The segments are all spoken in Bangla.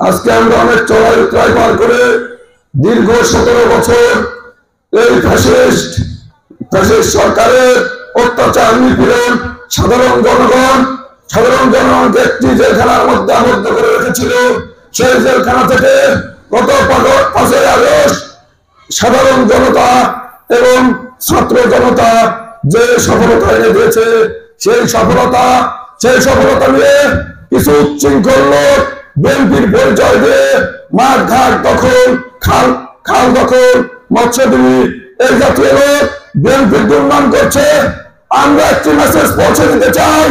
আজকে আমরা অনেক চড়াই উতরাই পার করে দীর্ঘ 17 বছর এই ফ্যাসিস্ট সরকারের অত্যাচার নিপীড়ন সাধারণ জনগণকে একটি জেলখানার মধ্যে আবদ্ধ করে রেখেছিল। সেই জেলখানা থেকে গত 5ই আগস্ট সাধারণ জনতা এবং ছাত্র জনতা যে সফলতা এনে দিয়েছে, সেই সফলতা নিয়ে কিছু উচ্ছৃঙ্খল লোক বিএনপির পরিচয় দিয়ে মাঠ ঘাট দখল, খাল দখল, মৎস্যজীবী এই জাতীয় লোক বিএনপির দুর্নাম করছে। আমরা একটি মেসেজ পৌঁছে দিতে চাই,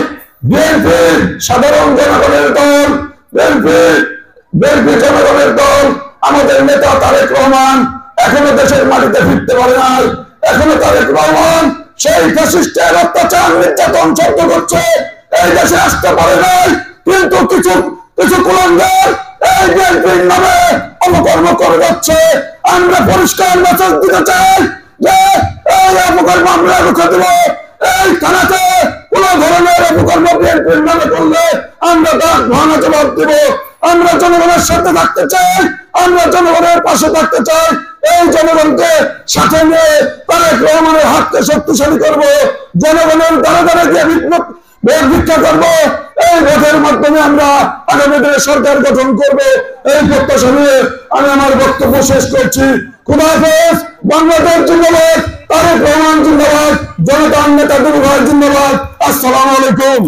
বিএনপি সাধারণ জনগণের দল, বিএনপি জনগণের দল। আমাদের নেতা তারেক রহমান এখনো দেশের মাটিতে ফিরতে পারে নাই। এখনো তারেক রহমান সেই ফ্যাসিস্টের অত্যাচার নির্যাতন সহ্য করছে, এই দেশে আসতে পারে নাই। কিন্তু কিছু কুলাঙ্গার এই বিএনপির নামে অপকর্ম করে যাচ্ছে। আমরা পরিষ্কার মেসেজ দিতে চাই যে এই অপকর্ম আমরা রুখে দেব। এই থানাতে কোন ধরনের অপকর্ম বিএনপির নামে করলে আমরা তার ভাঙা জবাব দেব। আমরা জনগণের সাথে থাকতে চাই, আমরা জনগণের পাশে থাকতে চাই। এই জনগণকে সাথে নিয়ে তারেক রহমানের হাতকে শক্তিশালী করব। জনগণের দ্বারা দ্বারা গিয়ে ভোট ভিক্ষা করবো। এই ভোটের মাধ্যমে আমরা আগামী দিনে সরকার গঠন করব। এই প্রত্যাশা নিয়ে আমি আমার বক্তব্য শেষ করছি। খুদা হাফেজ। বাংলাদেশ জিন্দাবাদ, তারেক রহমান জিন্দাবাদ, জনতার নেতা দুরু ভাই জিন্দাবাদ। আসসালামু আলাইকুম।